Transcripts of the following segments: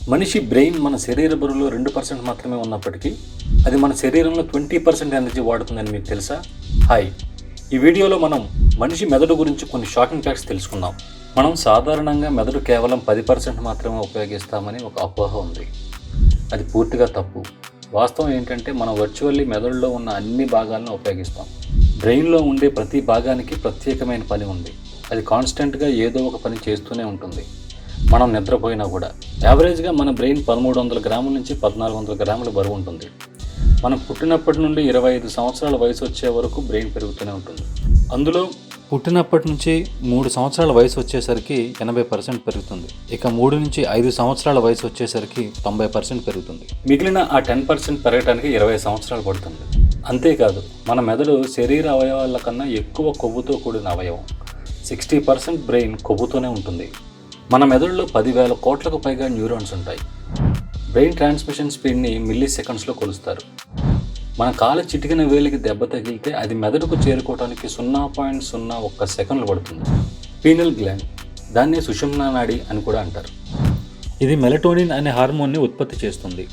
మనిషి బ్రెయిన్ మన శరీర బరువులో 2% మాత్రమే ఉన్నప్పటికీ అది మన శరీరంలో 20% ఎనర్జీ వాడుతుందని మీకు తెలుసా? హాయ్, ఈ వీడియోలో మనం మనిషి మెదడు గురించి కొన్ని షాకింగ్ ఫ్యాక్ట్స్ తెలుసుకుందాం. మనం సాధారణంగా మెదడు కేవలం 10% మాత్రమే ఉపయోగిస్తామని ఒక అపోహ ఉంది. అది పూర్తిగా తప్పు. వాస్తవం ఏంటంటే మనం వర్చువల్లీ మెదడులో ఉన్న అన్ని భాగాలను ఉపయోగిస్తాం. బ్రెయిన్లో ఉండే ప్రతి భాగానికి ప్రత్యేకమైన పని ఉంది. అది కాన్స్టెంట్గా ఏదో ఒక పని చేస్తూనే ఉంటుంది. మనం నిద్రపోయినా కూడా యావరేజ్గా మన బ్రెయిన్ 1300 గ్రాముల నుంచి 1400 గ్రాముల బరువు ఉంటుంది. మనం పుట్టినప్పటి నుండి 25 సంవత్సరాల వయసు వచ్చే వరకు బ్రెయిన్ పెరుగుతూనే ఉంటుంది. అందులో పుట్టినప్పటి నుంచి 3 సంవత్సరాల వయసు వచ్చేసరికి 80% పెరుగుతుంది. ఇక 3 నుంచి 5 సంవత్సరాల వయసు వచ్చేసరికి 90% పెరుగుతుంది. మిగిలిన ఆ 10% పెరగడానికి 20 సంవత్సరాలు పడుతుంది. అంతేకాదు, మన మెదడు శరీర అవయవాల కన్నా ఎక్కువ కొవ్వుతో కూడిన అవయవం. 60% బ్రెయిన్ కొవ్వుతోనే ఉంటుంది. మన మెదడులో 10,000 కోట్లకు పైగా న్యూరాన్స్ ఉంటాయి. బ్రెయిన్ ట్రాన్స్మిషన్ స్పీడ్ని మిల్లీ సెకండ్స్లో కొలుస్తారు. మన కాలు చిటికిన వేలికి దెబ్బ తగిలితే అది మెదడుకు చేరుకోవడానికి 0.01 సెకండ్లు పడుతుంది. పీనల్ గ్లాండ్, దాన్ని సుషుమ్నా నాడి అని కూడా అంటారు. ఇది మెలటోనిన్ అనే హార్మోన్ని ఉత్పత్తి చేస్తుంది.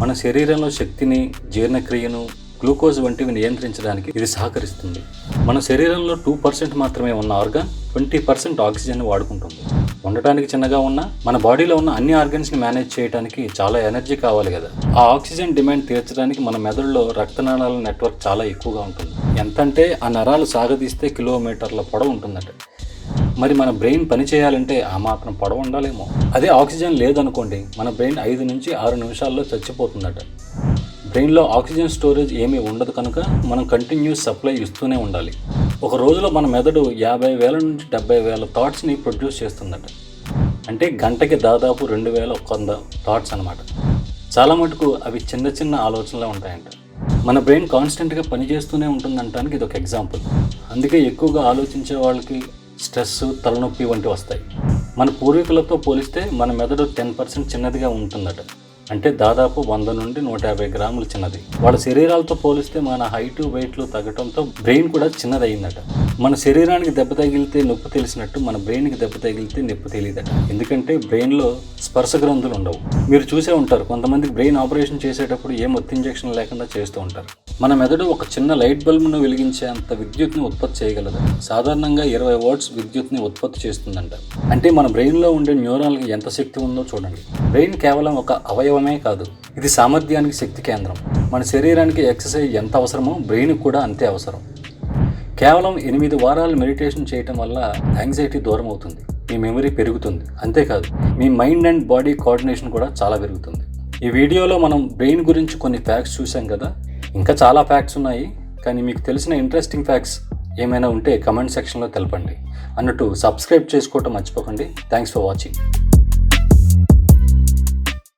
మన శరీరంలో శక్తిని, జీర్ణక్రియను, గ్లూకోజ్ వంటివి నియంత్రించడానికి ఇది సహకరిస్తుంది. మన శరీరంలో 2% మాత్రమే ఉన్న ఆర్గాన్ 20% ఆక్సిజన్ వాడుకుంటుంది. ఉండటానికి చిన్నగా ఉన్న మన బాడీలో ఉన్న అన్ని ఆర్గన్స్ని మేనేజ్ చేయడానికి చాలా ఎనర్జీ కావాలి కదా. ఆ ఆక్సిజన్ డిమాండ్ తీర్చడానికి మన మెదడులో రక్తనాళాల నెట్వర్క్ చాలా ఎక్కువగా ఉంటుంది. ఎంతంటే ఆ నరాలు సాగదీస్తే కిలోమీటర్ల పొడవు ఉంటుందట. మరి మన బ్రెయిన్ పని చేయాలంటే ఆ మాత్రం పొడవు ఉండాలేమో. అదే ఆక్సిజన్ లేదనుకోండి, మన బ్రెయిన్ 5 నుంచి 6 నిమిషాల్లో చచ్చిపోతుందట. బ్రెయిన్లో ఆక్సిజన్ స్టోరేజ్ ఏమీ ఉండదు కనుక మనం కంటిన్యూస్ సప్లై ఇస్తూనే ఉండాలి. ఒక రోజులో మన మెదడు 50,000 నుంచి 70,000 థాట్స్ని ప్రొడ్యూస్ చేస్తుందట. అంటే గంటకి దాదాపు 2,100 థాట్స్ అనమాట. చాలా మటుకు అవి చిన్న చిన్న ఆలోచనలే ఉంటాయంట. మన బ్రెయిన్ కాన్స్టెంట్గా పనిచేస్తూనే ఉంటుందంటానికి ఇది ఒక ఎగ్జాంపుల్. అందుకే ఎక్కువగా ఆలోచించే వాళ్ళకి స్ట్రెస్, తలనొప్పి వంటివి వస్తాయి. మన పూర్వీకులతో పోలిస్తే మన మెదడు 10% చిన్నదిగా ఉంటుందట. అంటే దాదాపు 100 నుండి 150 గ్రాములు చిన్నది. వాళ్ళ శరీరాలతో పోలిస్తే మన హైటు, వెయిట్లు తగ్గడంతో బ్రెయిన్ కూడా చిన్నదయ్యిందట. మన శరీరానికి దెబ్బ తగిలితే నొప్పి తెలిసినట్టు మన బ్రెయిన్కి దెబ్బ తగిలితే నొప్పి తెలియదట. ఎందుకంటే బ్రెయిన్లో స్పర్శ గ్రంథులు ఉండవు. మీరు చూసే ఉంటారు, కొంతమంది బ్రెయిన్ ఆపరేషన్ చేసేటప్పుడు ఏ మత్తు ఇంజెక్షన్ లేకుండా చేస్తూ ఉంటారు. మన మెదడు ఒక చిన్న లైట్ బల్బ్ను వెలిగించే అంత విద్యుత్ని ఉత్పత్తి చేయగలదు. సాధారణంగా 20 వాట్స్ విద్యుత్ని ఉత్పత్తి చేస్తుందంట. అంటే మన బ్రెయిన్లో ఉండే న్యూరాన్కి ఎంత శక్తి ఉందో చూడండి. బ్రెయిన్ కేవలం ఒక అవయవమే కాదు, ఇది సామర్థ్యానికి శక్తి కేంద్రం. మన శరీరానికి ఎక్సర్సైజ్ ఎంత అవసరమో బ్రెయిన్కి కూడా అంతే అవసరం. కేవలం 8 వారాలు మెడిటేషన్ చేయటం వల్ల యాంగ్జైటీ దూరం అవుతుంది, మీ మెమరీ పెరుగుతుంది. అంతేకాదు, మీ మైండ్ అండ్ బాడీ కోఆర్డినేషన్ కూడా చాలా పెరుగుతుంది. ఈ వీడియోలో మనం బ్రెయిన్ గురించి కొన్ని ఫ్యాక్ట్స్ చూసాం కదా. ఇంకా చాలా ఫ్యాక్ట్స్ ఉన్నాయి, కానీ మీకు తెలిసిన ఇంట్రెస్టింగ్ ఫ్యాక్ట్స్ ఏమైనా ఉంటే కమెంట్ సెక్షన్లో తెలపండి. అన్నట్టు సబ్స్క్రైబ్ చేసుకోవటం మర్చిపోకండి. Thanks for watching.